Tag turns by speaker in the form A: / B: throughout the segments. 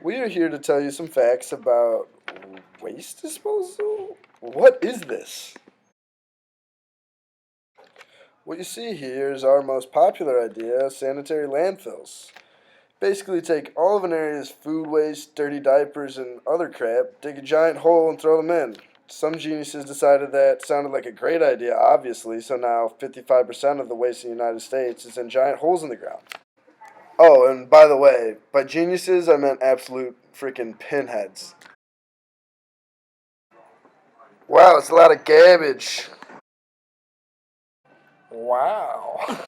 A: We are here to tell you some facts about waste disposal. What is this? What you see here is our most popular idea, sanitary landfills. Basically take all of an area's food waste, dirty diapers, and other crap, dig a giant hole and throw them in. Some geniuses decided that sounded like a great idea, obviously, so now 55% of the waste in the United States is in giant holes in the ground. Oh, and by the way, by geniuses, I meant absolute freaking pinheads. Wow, it's a lot of garbage. Wow.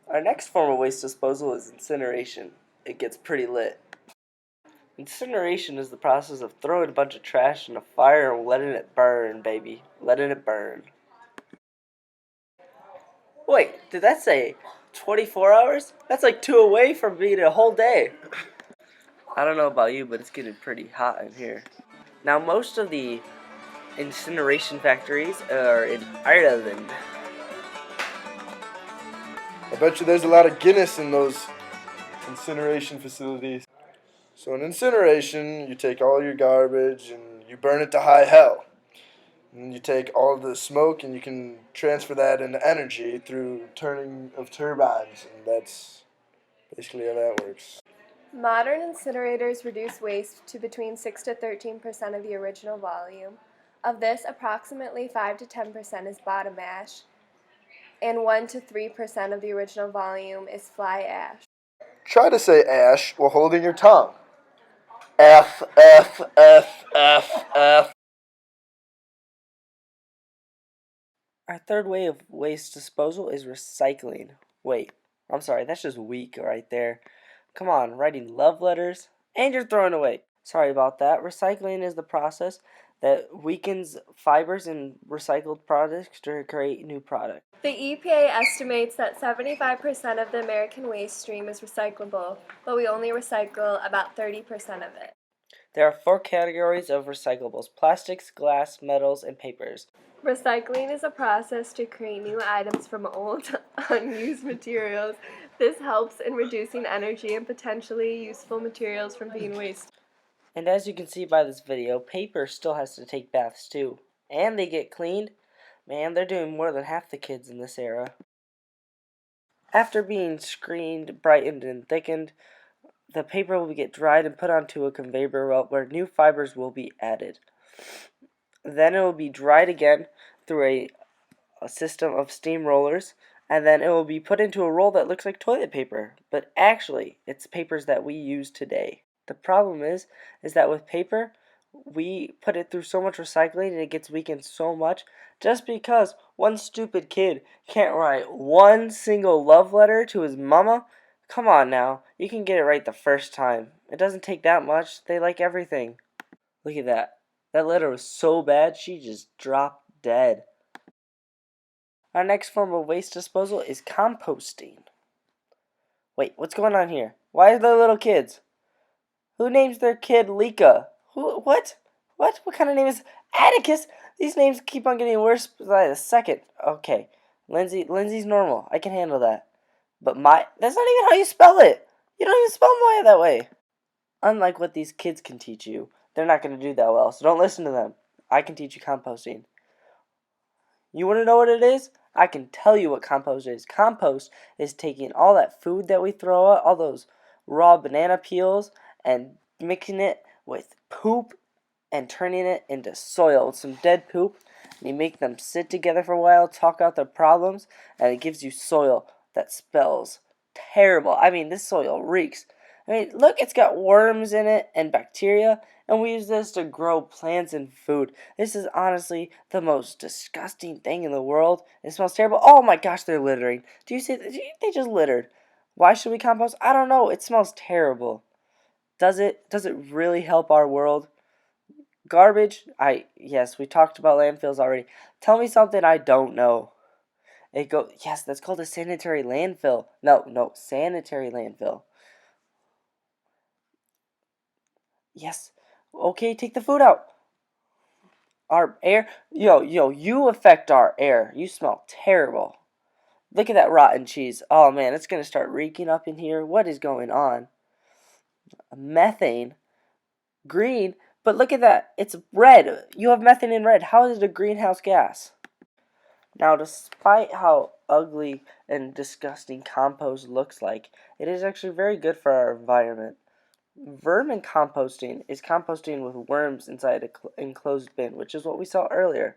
B: Our next form of waste disposal is incineration. It gets pretty lit. Incineration is the process of throwing a bunch of trash in a fire and letting it burn, baby. Letting it burn. Wait, did that say 24 hours? That's like 2 away from being a whole day. I don't know about you, but it's getting pretty hot in here. Now, most of the incineration factories are in Ireland.
A: I bet you there's a lot of Guinness in those incineration facilities. So in incineration, you take all your garbage and you burn it to high hell. And you take all of the smoke and you can transfer that into energy through turning of turbines, and that's basically how that works.
C: Modern incinerators reduce waste to between 6 to 13% of the original volume. Of this, approximately 5 to 10% is bottom ash, and 1 to 3% of the original volume is fly ash.
A: Try to say ash while holding your tongue. F, F, F, F, F.
B: Our third way of waste disposal is recycling. Wait, I'm sorry, that's just weak right there. Come on, writing love letters, and you're throwing away. Sorry about that. Recycling is the process that weakens fibers in recycled products to create new products.
C: The EPA estimates that 75% of the American waste stream is recyclable, but we only recycle about 30% of it.
B: There are 4 categories of recyclables: plastics, glass, metals, and papers.
C: Recycling is a process to create new items from old, unused materials. This helps in reducing energy and potentially useful materials from being wasted.
B: And as you can see by this video, paper still has to take baths too. And they get cleaned. Man, they're doing more than half the kids in this era. After being screened, brightened, and thickened, the paper will get dried and put onto a conveyor belt where new fibers will be added. Then it will be dried again through a system of steam rollers, and then it will be put into a roll that looks like toilet paper, but actually it's papers that we use today. The problem is that with paper, we put it through so much recycling and it gets weakened so much just because one stupid kid can't write one single love letter to his mama. Come on now, you can get it right the first time. It doesn't take that much. They like everything. Look at that. That letter was so bad, she just dropped dead. Our next form of waste disposal is composting. Wait, what's going on here? Why are there little kids? Who names their kid Lika? Who? What? What? What kind of name is Atticus? These names keep on getting worse by the second. Okay, Lindsay's normal. I can handle that. But that's not even how you spell it. You don't even spell Maya that way. Unlike what these kids can teach you, they're not going to do that well, so don't listen to them. I can teach you composting. You want to know what it is? I can tell you what compost is. Compost is taking all that food that we throw out, all those raw banana peels, and mixing it with poop and turning it into soil with some dead poop. And you make them sit together for a while, talk out their problems, and it gives you soil that smells terrible. I mean, this soil reeks. I mean, look, it's got worms in it and bacteria, and we use this to grow plants and food. This is honestly the most disgusting thing in the world. It smells terrible. Oh my gosh, they're littering. Do you see that? They just littered. Why should we compost? I don't know. It smells terrible. Does it really help our world? Garbage? Yes, we talked about landfills already. Tell me something I don't know. Yes, that's called a sanitary landfill. No, sanitary landfill. Yes. Okay, take the food out. Our air, you affect our air. You smell terrible. Look at that rotten cheese. Oh man, it's going to start reeking up in here. What is going on? Methane. Green. But look at that. It's red. You have methane in red. How is it a greenhouse gas? Now, despite how ugly and disgusting compost looks like, it is actually very good for our environment. Vermin composting is composting with worms inside an enclosed bin, which is what we saw earlier.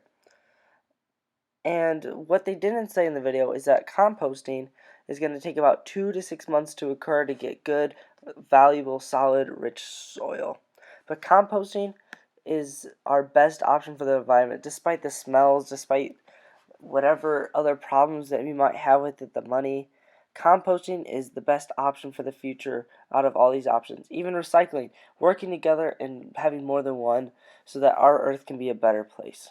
B: And what they didn't say in the video is that composting is going to take about 2 to 6 months to occur to get good, valuable, solid, rich soil. But composting is our best option for the environment, despite the smells, despite whatever other problems that we might have with it, the money. Composting is the best option for the future out of all these options. Even recycling, working together and having more than one so that our earth can be a better place.